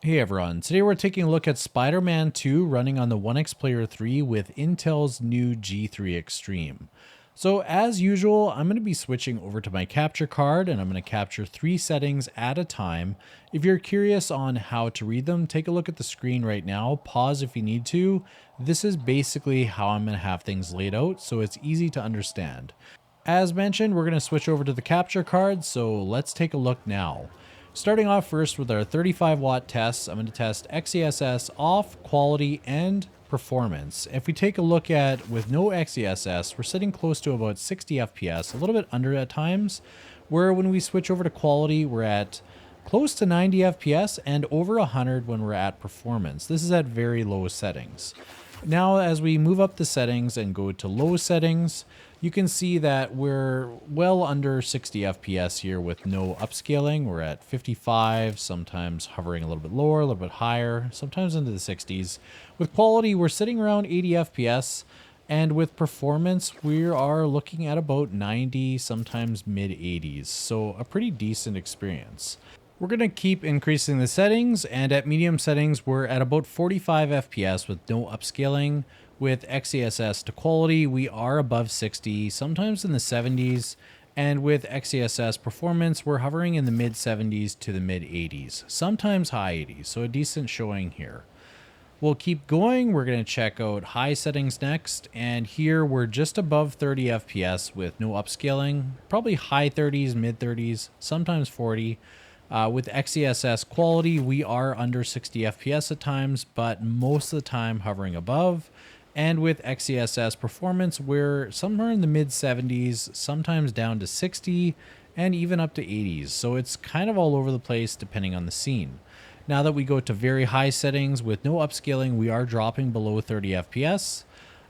Hey everyone, today we're taking a look at Spider-Man 2 running on the Onexplayer 3 with Intel's new G3 Extreme. So as usual, I'm going to be switching over to my capture card and I'm going to capture 3 settings at a time. If you're curious on how to read them, take a look at the screen right now, pause if you need to. This is basically how I'm going to have things laid out so it's easy to understand. As mentioned, we're going to switch over to the capture card, so let's take a look now. Starting off first with our 35 watt tests, I'm going to test XESS off, quality, and performance. If we take a look at with no XESS, we're sitting close to about 60 FPS, a little bit under at times, where when we switch over to quality, we're at close to 90 FPS and over 100 when we're at performance. This is at very low settings. Now, as we move up the settings and go to low settings, you can see that we're well under 60 FPS here with no upscaling. We're at 55, sometimes hovering a little bit lower, a little bit higher, sometimes into the 60s. With quality, we're sitting around 80 FPS. And with performance, we are looking at about 90, sometimes mid 80s. So a pretty decent experience. We're going to keep increasing the settings, and at medium settings, we're at about 45 FPS with no upscaling. With XESS to quality, we are above 60, sometimes in the 70s. And with XESS performance, we're hovering in the mid 70s to the mid 80s, sometimes high 80s. So a decent showing here. We'll keep going. We're going to check out high settings next. And here we're just above 30 FPS with no upscaling, probably high 30s, mid 30s, sometimes 40. With XESS quality, we are under 60 FPS at times, but most of the time hovering above. And with XESS performance, we're somewhere in the mid 70s, sometimes down to 60, and even up to 80s. So it's kind of all over the place depending on the scene. Now that we go to very high settings with no upscaling, we are dropping below 30 FPS.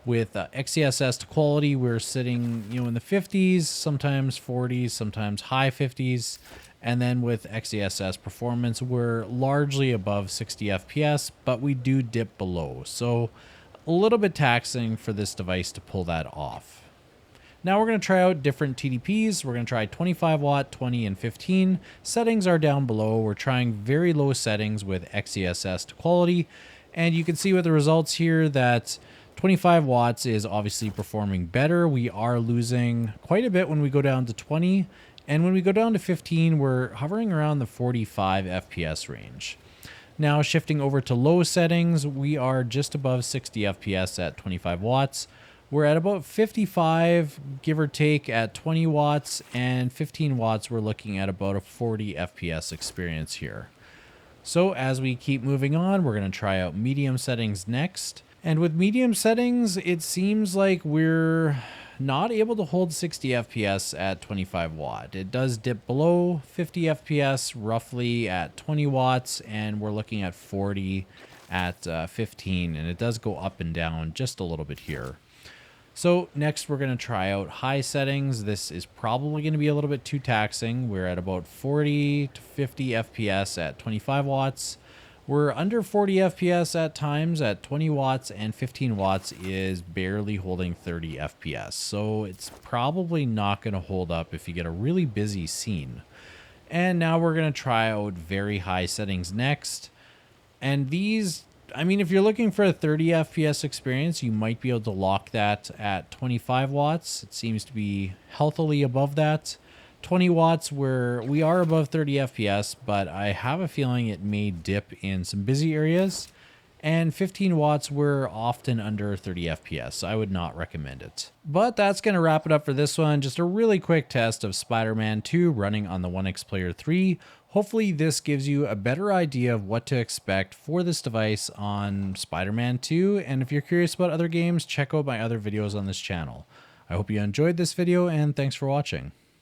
With XESS to quality, we're sitting, in the 50s, sometimes 40s, sometimes high 50s. And then with XESS performance, we're largely above 60 FPS, but we do dip below. So a little bit taxing for this device to pull that off. Now we're going to try out different TDPs. We're going to try 25 watt, 20, and 15. Settings are down below. We're trying very low settings with XESS to quality. And you can see with the results here that 25 watts is obviously performing better. We are losing quite a bit when we go down to 20. And when we go down to 15, we're hovering around the 45 FPS range. Now shifting over to low settings, we are just above 60 FPS at 25 watts. We're at about 55, give or take, at 20 watts, and 15 watts, we're looking at about a 40 FPS experience here. So as we keep moving on, we're going to try out medium settings next. And with medium settings, it seems like we're not able to hold 60 FPS at 25 watt. It does dip below 50 FPS roughly at 20 watts, and we're looking at 40 at 15, and it does go up and down just a little bit here. So next we're going to try out high settings. This is probably going to be a little bit too taxing. We're at about 40 to 50 FPS at 25 watts. We're under 40 FPS at times at 20 watts, and 15 watts is barely holding 30 FPS. So it's probably not going to hold up if you get a really busy scene. And now we're going to try out very high settings next. And these, if you're looking for a 30 FPS experience, you might be able to lock that at 25 watts. It seems to be healthily above that. 20 watts, where we are above 30 FPS, but I have a feeling it may dip in some busy areas. And 15 watts, we're often under 30 FPS, so I would not recommend it. But that's going to wrap it up for this one. Just a really quick test of Spider-Man 2 running on the Onexplayer 3. Hopefully this gives you a better idea of what to expect for this device on Spider-Man 2. And if you're curious about other games, check out my other videos on this channel. I hope you enjoyed this video, and thanks for watching.